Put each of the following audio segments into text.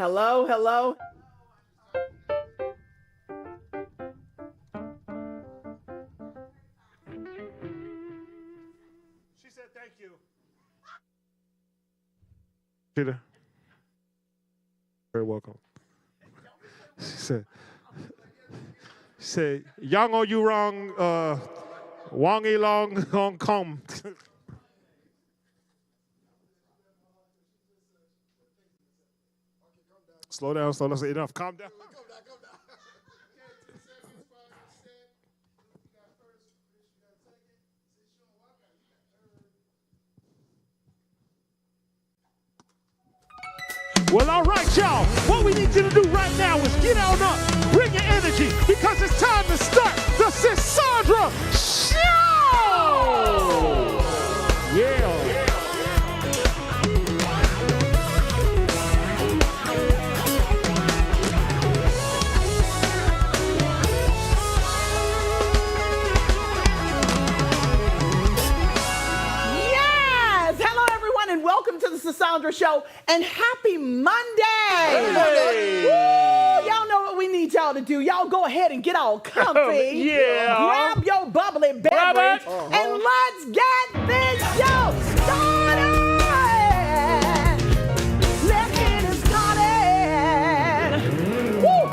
Hello, hello. She said thank you. Peter. Very welcome. She said, Yang on you wrong, Wang E long Hong Kong. Slow down, enough. Calm down. Well, all right, y'all. What we need you to do right now is get on up, bring your energy, because it's time to start the Sandra Show! Yeah. Welcome to the Sandra Show, and happy Monday! Hey. Woo! Y'all know what we need y'all to do. Y'all go ahead and get all comfy. Yeah. Grab your bubbly beverage, and let's get this show started! Let's get it started! Woo!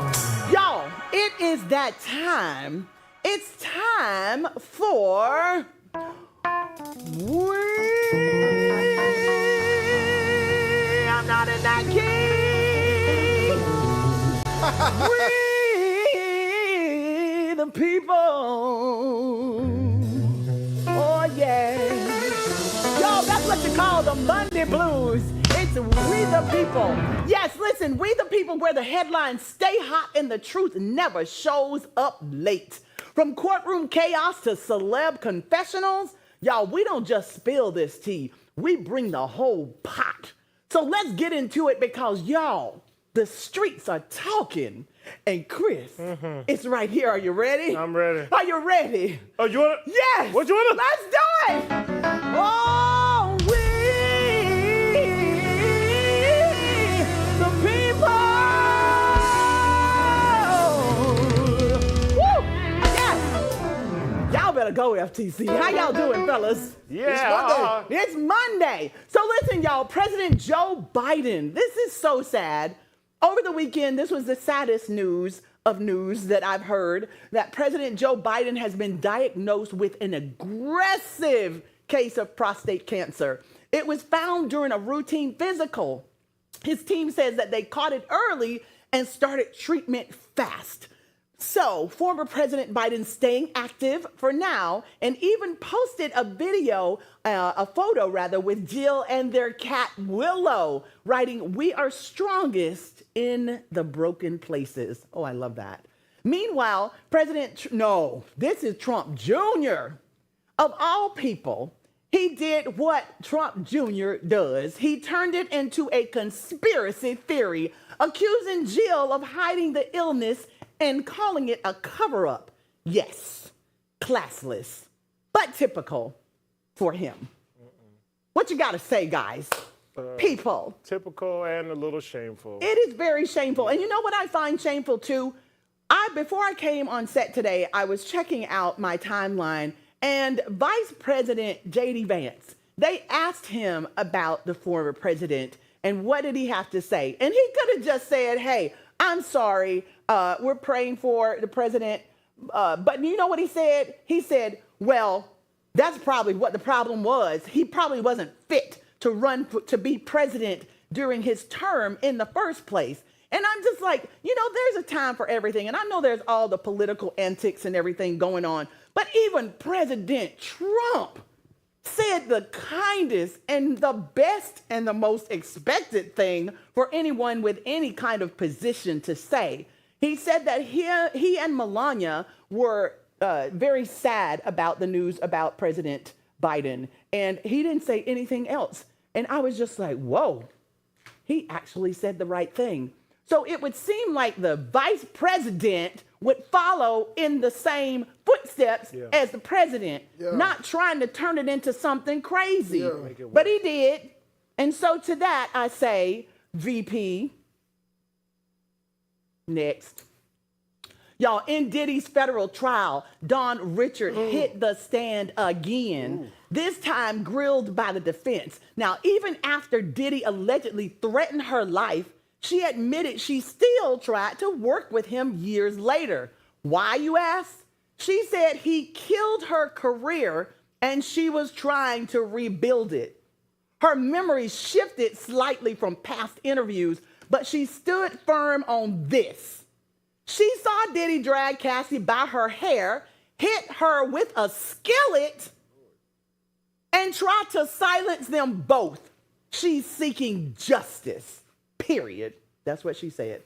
Y'all, it is that time. It's time for... I'm not in that key. We the people. Oh yeah. Y'all, that's what you call the Monday blues. It's we the people. Yes, listen, we the people where the headlines stay hot and the truth never shows up late. From courtroom chaos to celeb confessionals, y'all, we don't just spill this tea. We bring the whole pot. So let's get into it because, y'all, the streets are talking. And Chris, it's right here. Are you ready? I'm ready. Are you ready? Oh, you want to? Yes. What you want to? Let's do it. Oh, we the people. Woo. Yes. Y'all better go, FTC. How y'all doing, fellas? Yeah. It's Monday. So listen, y'all, President Joe Biden, this is so sad. Over the weekend, this was the saddest news that I've heard, that President Joe Biden has been diagnosed with an aggressive case of prostate cancer. It was found during a routine physical. His team says that they caught it early and started treatment fast. So, former President Biden staying active for now and even posted a photo with Jill and their cat Willow, writing, "We are strongest in the broken places." Oh, I love that. Meanwhile, this is Trump Jr. Of all people, he did what Trump Jr. does. He turned it into a conspiracy theory, accusing Jill of hiding the illness and calling it a cover-up. Yes, classless, but typical for him. What you gotta say, guys? People. Typical and a little shameful. It is very shameful. And you know what I find shameful too? Before I came on set today, I was checking out my timeline, and Vice President J.D. Vance, they asked him about the former president and what did he have to say? And he could have just said, "Hey, I'm sorry, we're praying for the president." But you know what he said? He said, well, that's probably what the problem was. He probably wasn't fit to run to be president during his term in the first place. And I'm just like, there's a time for everything. And I know there's all the political antics and everything going on. But even President Trump said the kindest and the best and the most expected thing for anyone with any kind of position to say. He said that he and Melania were very sad about the news about President Biden, and he didn't say anything else. And I was just like, whoa, he actually said the right thing. So it would seem like the vice president would follow in the same footsteps as the president, not trying to turn it into something crazy. But he did. And so to that, I say, VP, Next. Y'all, in Diddy's federal trial, Don Richard hit the stand again, this time grilled by the defense. Now, even after Diddy allegedly threatened her life, she admitted she still tried to work with him years later. Why, you ask? She said he killed her career and she was trying to rebuild it. Her memory shifted slightly from past interviews, but she stood firm on this. She saw Diddy drag Cassie by her hair, hit her with a skillet, and tried to silence them both. She's seeking justice, period. That's what she said.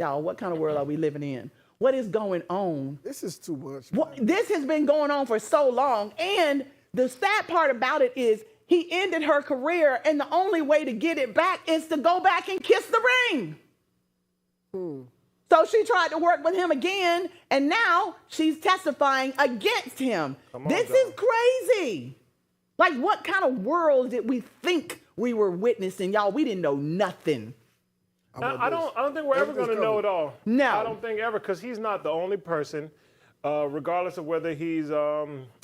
Y'all, what kind of world are we living in? What is going on? This is too much. This has been going on for so long. And the sad part about it is he ended her career, and the only way to get it back is to go back and kiss the ring. So she tried to work with him again, and now she's testifying against him. This is crazy. Like, what kind of world did we think we were witnessing? Y'all, we didn't know nothing. I don't think we're ever going to know it all. No. I don't think ever, because he's not the only person, regardless of whether he's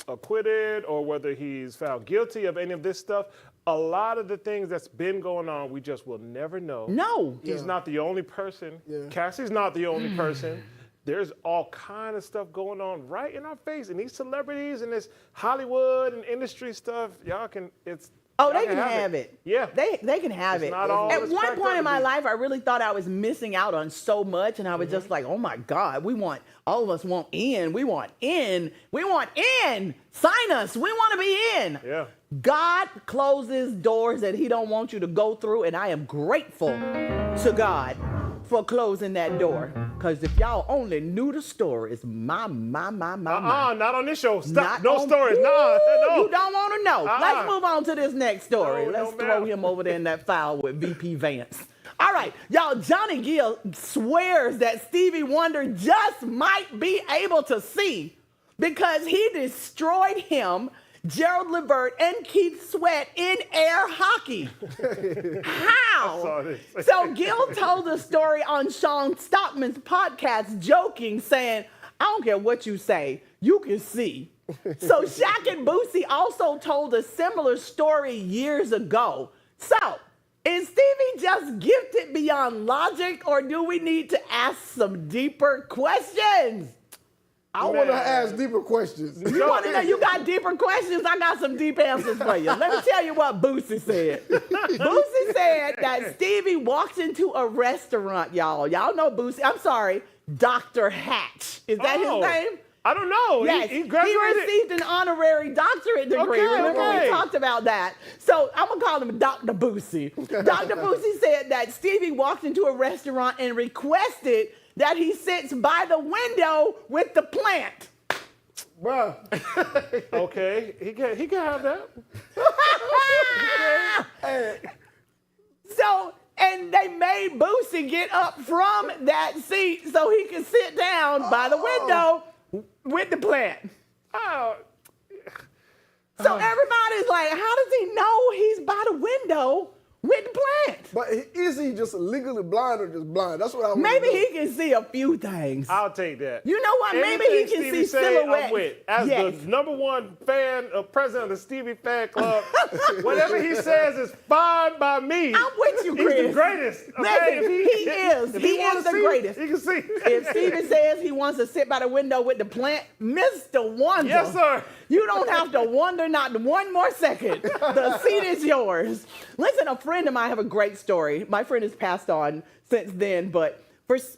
acquitted or whether he's found guilty of any of this stuff. A lot of the things that's been going on, we just will never know. No. He's not the only person. Cassie's not the only person. There's all kind of stuff going on right in our face. And these celebrities and this Hollywood and industry stuff, y'all can, it's, oh, they can have it. Yeah. They can have it. Not all At one point in my life, I really thought I was missing out on so much. And I was just like, oh my God, all of us want in. We want in. We want in. Sign us. We want to be in. Yeah. God closes doors that he don't want you to go through. And I am grateful to God for closing that door. Because if y'all only knew the stories, my. Not on this show. Stop. Not on, Stories. No. You don't want to know. Let's move on to this next story. No, Let's no, throw ma'am. him over there in that file with VP Vance. All right, y'all, Johnny Gill swears that Stevie Wonder just might be able to see because he destroyed him, Gerald Levert, and Keith Sweat in air hockey. How? I saw this. So Gill told the story on Sean Stockman's podcast, joking, saying, I don't care what you say, you can see. So Shaq and Boosie also told a similar story years ago. So, is Stevie just gifted beyond logic, or do we need to ask some deeper questions? I want to ask deeper questions. You want to know? You got deeper questions? I got some deep answers for you. Let me tell you what Boosie said. Boosie said that Stevie walks into a restaurant, y'all. Y'all know Boosie. I'm sorry, Dr. Hatch. Is that his name? I don't know. Yes, He graduated. He received an honorary doctorate degree. Remember we talked about that. So I'm going to call him Dr. Boosie. Dr. Boosie said that Stevie walked into a restaurant and requested that he sits by the window with the plant. Bruh. Okay, he can have that. So, and they made Boosie get up from that seat so he could sit down by the window with the plant. Oh. So everybody's like, how does he know he's by the window with the plant? But is he just legally blind or just blind? That's what I want Maybe to know. he can see a few things. I'll take that. You know what? Maybe he Anything can Stevie see say, silhouettes. I'm with. As Yes. the #1 fan, president of the Stevie fan club, whatever he says is fine by me. I'm with you, Chris. He's the greatest. Okay? Listen, he is. If He wanna is the see, greatest. He can see. If Steven says he wants to sit by the window with the plant, Mr. Wonder. Yes, sir. You don't have to wonder not one more second. The seat is yours. Listen, a friend of mine have a great story. My friend has passed on since then, but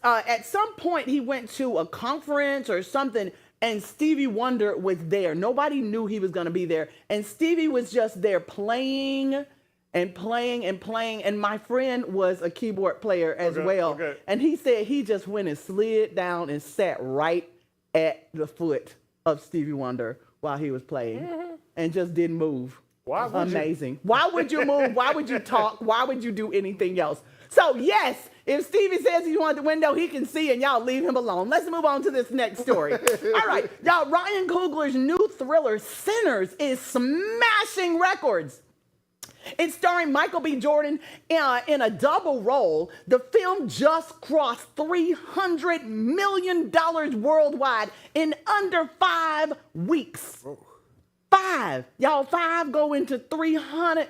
at some point he went to a conference or something, and Stevie Wonder was there. Nobody knew he was going to be there, and Stevie was just there playing and playing and playing, and my friend was a keyboard player as well. Okay. And he said he just went and slid down and sat right at the foot of Stevie Wonder while he was playing and just didn't move. Why would you? Amazing. Why would you move? Why would you talk? Why would you do anything else? So yes, if Stevie says he wants the window, he can see, and y'all leave him alone. Let's move on to this next story. All right, y'all, Ryan Coogler's new thriller, Sinners, is smashing records. It's starring Michael B. Jordan in a double role. The film just crossed $300 million worldwide in under 5 weeks. Oh. 5. Y'all, 5 go into $360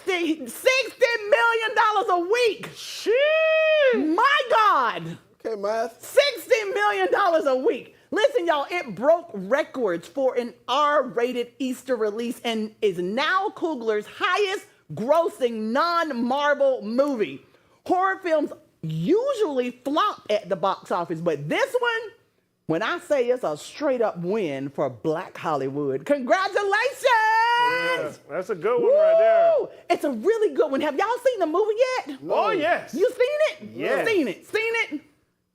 million a week. Shit. My God. Okay, math. $60 million a week. Listen, y'all, it broke records for an R-rated Easter release and is now Coogler's highest grossing non-Marvel movie. Horror films usually flop at the box office, but this one, when I say it's a straight up win for Black Hollywood, congratulations! Yeah, that's a good one right there. Woo! It's a really good one. Have y'all seen the movie yet? Oh, yes. You seen it? Yes. Seen it? Seen it?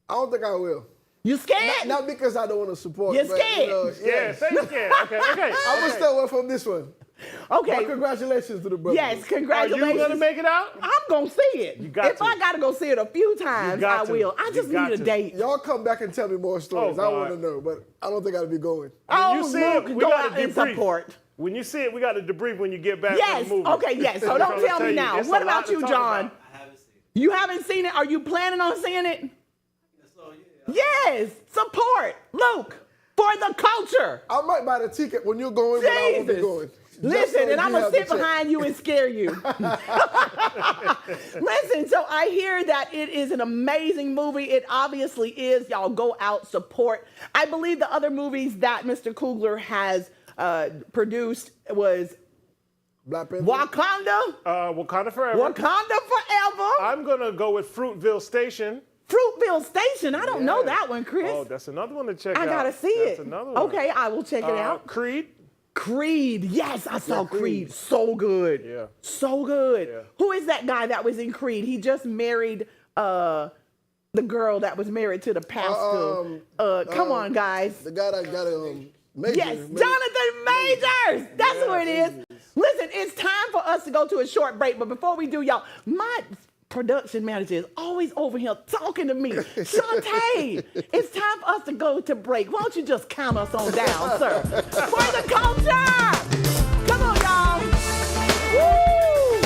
I don't think I will. You scared? Not because I don't want to support. You're but, scared. Yeah, say it again. Okay. I'm gonna stay away from this one. Okay. But congratulations to the brother. Yes, Are congratulations. you gonna make it out? I'm gonna see it. You got if to. I gotta go see it a few times, got I to. will. I You just got need a to. date. Y'all come back and tell me more stories. Oh, I God. want to know, but I don't think I'll be going. Oh, you see it, Luke, we go gotta out and debrief. support. When you see it, we got to debrief when you get back Yes. from the movie. Okay. Yes. So I'm don't trying to tell me you, now. it's a What lot about to you, talk John? about. You haven't seen it? Are you planning on seeing it? Yes. Support, Luke, for the culture. I might buy the ticket when you're going, but I won't be Jesus. going. Just Listen, so and you I'm gonna have the sit check. behind you and scare you. Listen, so I hear that it is an amazing movie. It obviously is. Y'all go out, support. I believe the other movies that Mr. Coogler has produced was Black Panther. Wakanda, Wakanda Forever. Wakanda Forever, I'm going to go with Fruitville Station. Fruitville Station. I don't know Yeah. that one, Chris. Oh, that's another one to check out. I gotta see That's it. another one. Okay, I will check it out. Creed. Creed. Yes, I saw Creed. Creed. So good. Yeah. So good. Yeah. Who is that guy that was in Creed? He just married the girl that was married to the pastor. Come on, guys. The guy that got a major. Yes, Jonathan Majors. That's who it is. Listen, it's time for us to go to a short break. But before we do, y'all, my production manager is always over here talking to me. Shantae, it's time for us to go to break. Why don't you just count us on down, sir? For the culture. Come on, y'all. Woo!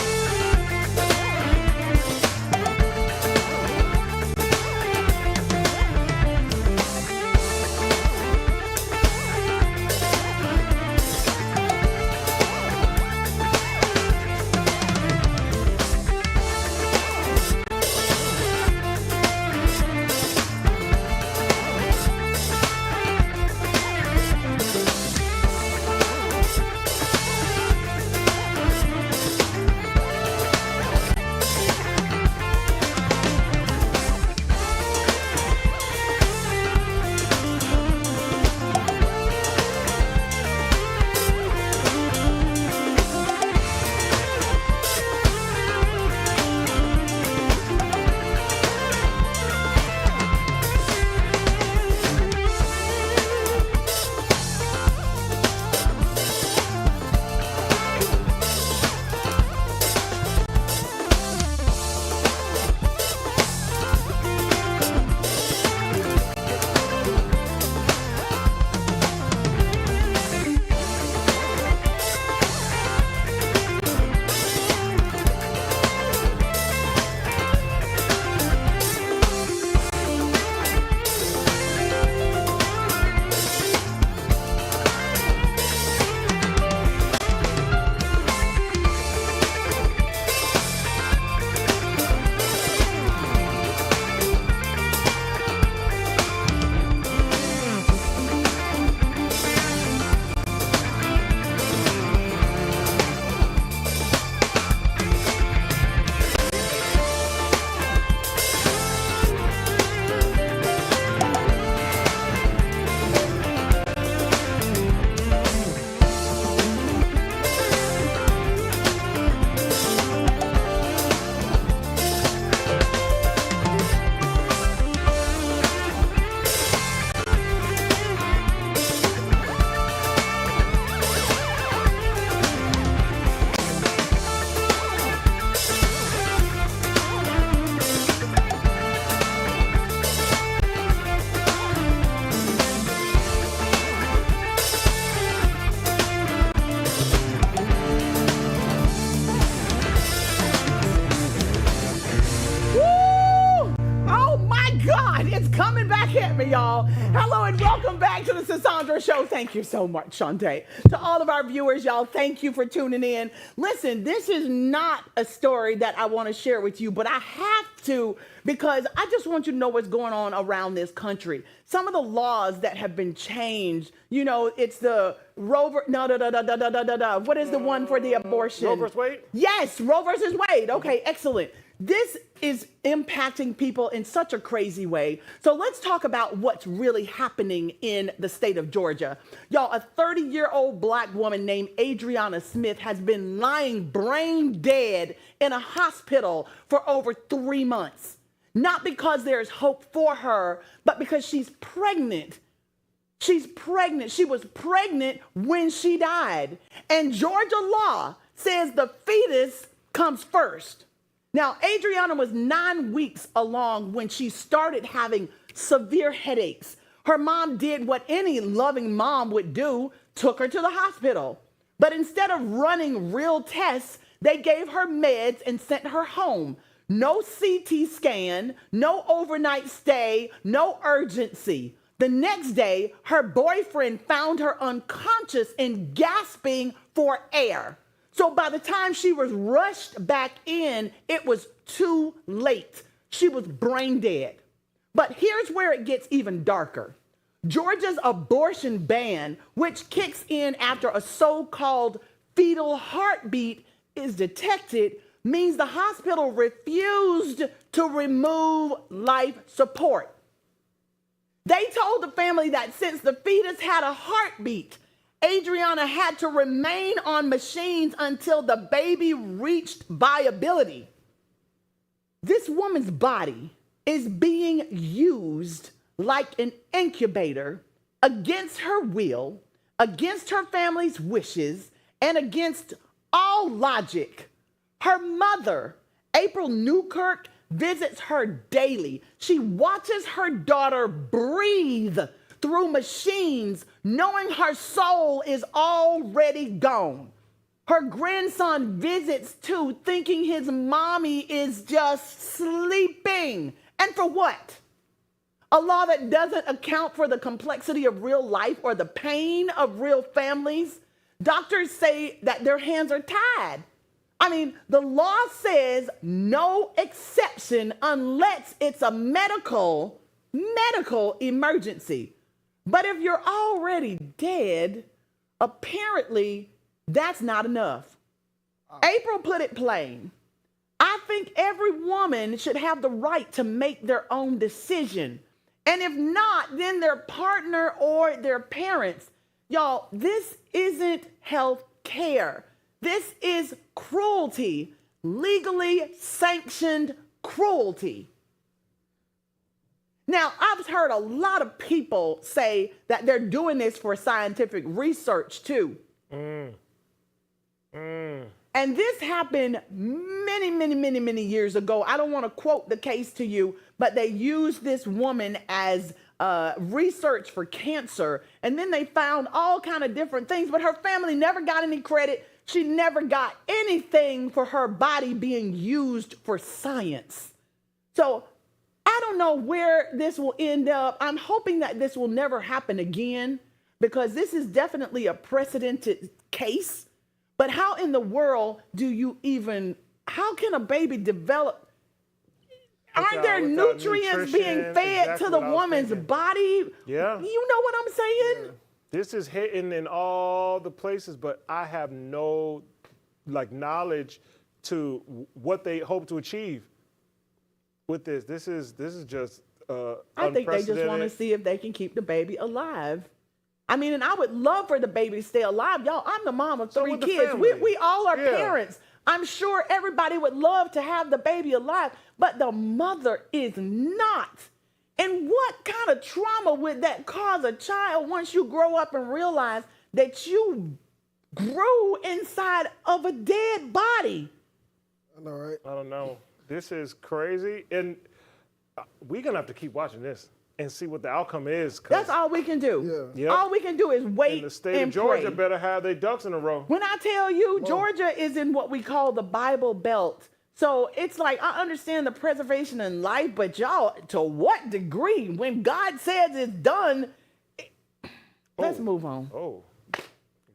y'all. Hello and welcome back to the Cassandra Show. Thank you so much, Shantae. To all of our viewers, y'all, thank you for tuning in. Listen, this is not a story that I want to share with you, but I have to because I just want you to know what's going on around this country. Some of the laws that have been changed, you know, it's the what is the one for the abortion? Roe versus Wade? Yes, Roe versus Wade. Okay, excellent. This is impacting people in such a crazy way. So let's talk about what's really happening in the state of Georgia. Y'all, a 30-year-old black woman named Adriana Smith has been lying brain dead in a hospital for over 3 months. Not because there's hope for her, but because she's pregnant. She's pregnant. She was pregnant when she died. And Georgia law says the fetus comes first. Now, Adriana was 9 weeks along when she started having severe headaches. Her mom did what any loving mom would do, took her to the hospital. But instead of running real tests, they gave her meds and sent her home. No CT scan, no overnight stay, no urgency. The next day, her boyfriend found her unconscious and gasping for air. So by the time she was rushed back in, it was too late. She was brain dead. But here's where it gets even darker. Georgia's abortion ban, which kicks in after a so-called fetal heartbeat is detected, means the hospital refused to remove life support. They told the family that since the fetus had a heartbeat, Adriana had to remain on machines until the baby reached viability. This woman's body is being used like an incubator against her will, against her family's wishes, and against all logic. Her mother, April Newkirk, visits her daily. She watches her daughter breathe through machines, knowing her soul is already gone. Her grandson visits too, thinking his mommy is just sleeping. And for what? A law that doesn't account for the complexity of real life or the pain of real families. Doctors say that their hands are tied. I mean, the law says no exception unless it's a medical emergency. But if you're already dead, apparently that's not enough. April put it plain. I think every woman should have the right to make their own decision. And if not, then their partner or their parents. Y'all, this isn't health care. This is cruelty, legally sanctioned cruelty. Now, I've heard a lot of people say that they're doing this for scientific research too. And this happened many years ago. I don't want to quote the case to you, but they used this woman as research for cancer. And then they found all kind of different things, but her family never got any credit. She never got anything for her body being used for science. So I don't know where this will end up. I'm hoping that this will never happen again because this is definitely a precedented case. But how in the world do you even, how can a baby develop? Aren't there nutrients being fed to the woman's body? Yeah. You know what I'm saying? Yeah. This is hitting in all the places, but I have no knowledge to what they hope to achieve with this. This is just I think they just want to see if they can keep the baby alive. I mean, and I would love for the baby to stay alive. Y'all, I'm the mom of 3 kids. We all are parents. I'm sure everybody would love to have the baby alive, but the mother is not. And what kind of trauma would that cause a child once you grow up and realize that you grew inside of a dead body? I know, right? I don't know. This is crazy. And we're going to have to keep watching this and see what the outcome is. That's all we can do. Yeah. Yep. All we can do is wait And the state of Georgia better have their ducks in a row. When I tell you, Georgia is in what we call the Bible Belt. So it's like, I understand the preservation in life, but y'all, to what degree? When God says it's done, let's move on. Oh,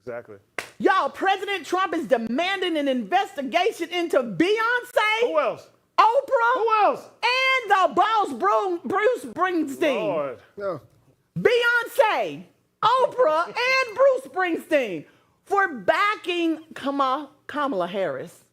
exactly. Y'all, President Trump is demanding an investigation into Beyoncé, Who else? Oprah, Who else? and the boss Bruce Springsteen. Lord. Yeah. Beyonce, Oprah, and Bruce Springsteen for backing Kamala Harris.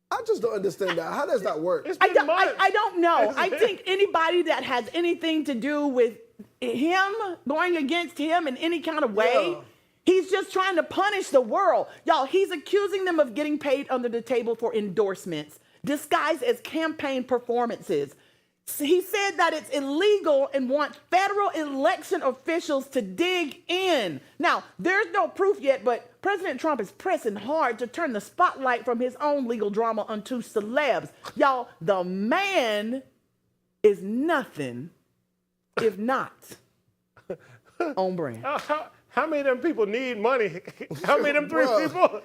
I just don't understand that. How does that work? It's I been don't, months. I don't know. I think anybody that has anything to do with him, going against him in any kind of way, Yeah. he's just trying to punish the world. Y'all, he's accusing them of getting paid under the table for endorsements, disguised as campaign performances. He said that it's illegal and wants federal election officials to dig in. Now, there's no proof yet, but President Trump is pressing hard to turn the spotlight from his own legal drama onto celebs. Y'all, the man is nothing if not on brand. How many of them people need money? How many of them three Bruh. people?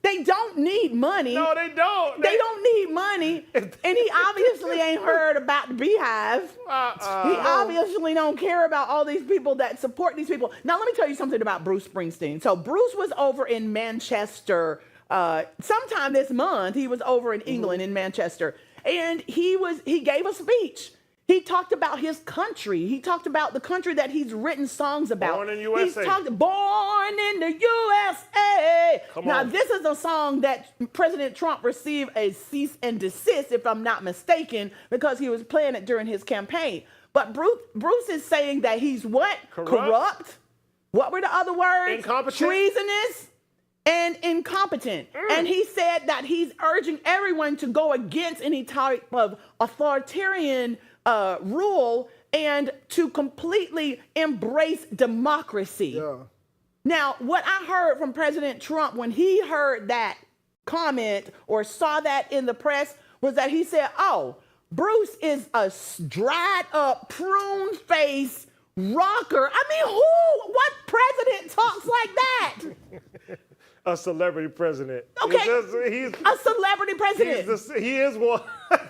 They don't need money. No, they don't. They don't need money, and he obviously ain't heard about the Beehive. He obviously don't care about all these people that support these people. Now, let me tell you something about Bruce Springsteen. So Bruce was over in Manchester sometime this month. He was over in England in Manchester, and he gave a speech. He talked about his country. He talked about the country that he's written songs about. Born in USA. He's talked Born in the USA. Come Now, on. this is a song that President Trump received a cease and desist, if I'm not mistaken, because he was playing it during his campaign. But Bruce is saying that he's what? Corrupt. What were the other words? Incompetent. Treasonous and incompetent. And he said that he's urging everyone to go against any type of authoritarian rule and to completely embrace democracy. Yeah. Now, what I heard from President Trump when he heard that comment or saw that in the press was that he said, oh, Bruce is a dried up, prune face rocker. I mean, what president talks like that? A celebrity president. Okay, He's a celebrity president. he is one.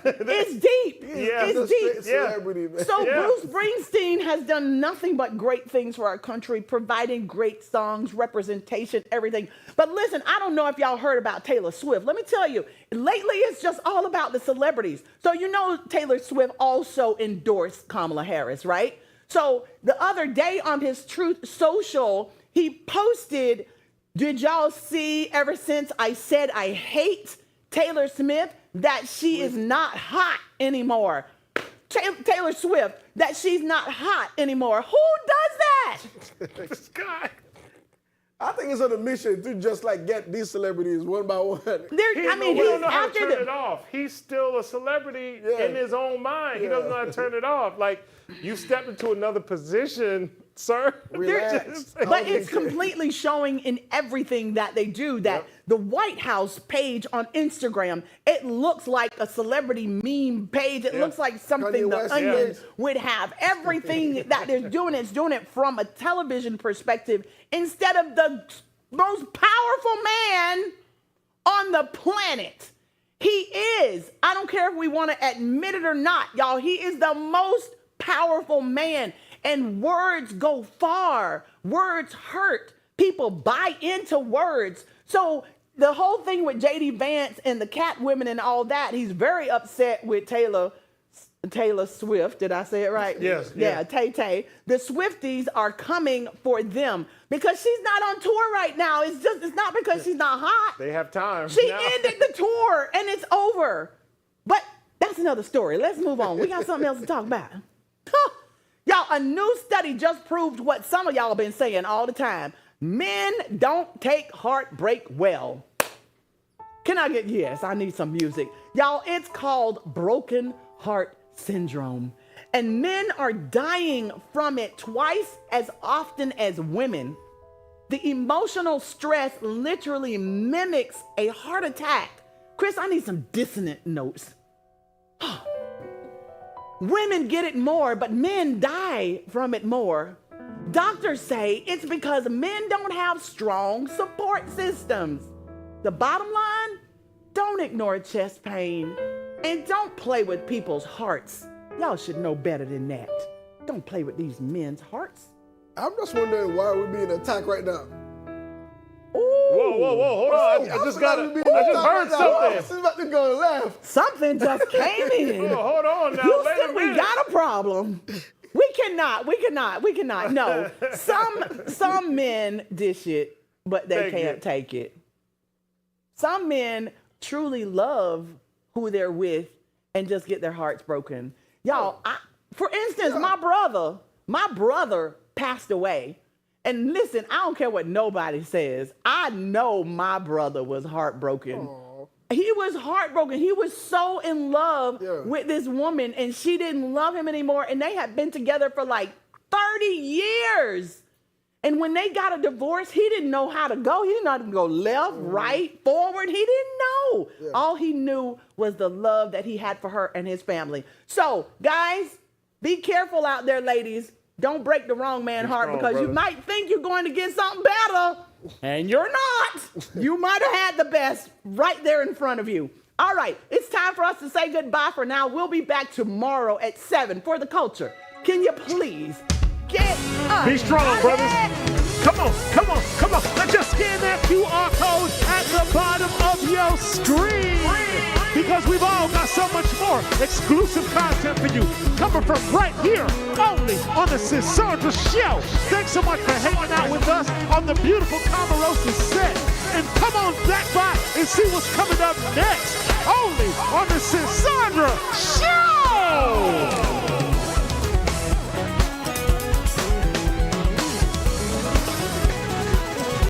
It's deep. Yeah. It's Just deep. celebrity, man. So Yeah. Bruce Springsteen has done nothing but great things for our country, providing great songs, representation, everything. But listen, I don't know if y'all heard about Taylor Swift. Let me tell you, lately it's just all about the celebrities. So you know Taylor Swift also endorsed Kamala Harris, right? So the other day on his Truth Social, he posted, did y'all see ever since I said I hate Taylor Smith, that she is not hot anymore? Taylor Swift, that she's not hot anymore. Who does that? This guy. I think it's on a mission to just like get these celebrities one by one. We don't know how to after turn them. it off. He's still a celebrity Yeah. in his own mind. He doesn't know how to turn it off. Like, you stepped into another position, sir. Relax. But it's completely showing in everything that they do that the White House page on Instagram, it looks like a celebrity meme page. It looks like something Kanye the West, Onion would have. Everything that they're doing is doing it from a television perspective instead of the most powerful man on the planet. He is. I don't care if we want to admit it or not, y'all. He is the most powerful man. And words go far. Words hurt. People buy into words. So the whole thing with J.D. Vance and the cat women and all that, he's very upset with Taylor Swift. Did I say it right? Yes. Yeah, Tay-Tay. The Swifties are coming for them because she's not on tour right now. It's not because she's not hot. They have time. She now. ended the tour and it's over. But that's another story. Let's move on. We got something else to talk about. Y'all, a new study just proved what some of y'all have been saying all the time. Men don't take heartbreak well. Can I get, yes, I need some music. Y'all, it's called broken heart syndrome. And men are dying from it twice as often as women. The emotional stress literally mimics a heart attack. Chris, I need some dissonant notes. Women get it more, but men die from it more. Doctors say it's because men don't have strong support systems. the bottom line, don't ignore chest pain and don't play with people's hearts. Y'all should know better than that. Don't play with these men's hearts. I'm just wondering why we're being attacked right now. Whoa, hold on. I just heard something. This is about to go left. Something just came in. Hold on now. Houston, we got a problem. We cannot. No, some men dish it, but they can't take it. Some men truly love who they're with and just get their hearts broken. Y'all, for instance, my brother passed away. And listen, I don't care what nobody says. I know my brother was heartbroken. Aww. He was heartbroken. He was so in love with this woman, and she didn't love him anymore. And they had been together for like 30 years. And when they got a divorce, he didn't know how to go. He didn't know how to go left, right, forward. He didn't know. Yeah. All he knew was the love that he had for her and his family. So, guys, be careful out there, ladies. Don't break the wrong man's heart because you might think you're going to get something better, and you're not. You might have had the best right there in front of you. All right, it's time for us to say goodbye for now. We'll be back tomorrow at 7 for the culture. Can you please get us? Be strong, brothers. Come on. Let's just scan that QR code at the bottom of your screen. Because we've all got so much more exclusive content for you. Coming from right here, only on the Sandra Show. Thanks so much for hanging out with us on the beautiful Omarosa set. And come on back by and see what's coming up next. Only on the Sandra Show.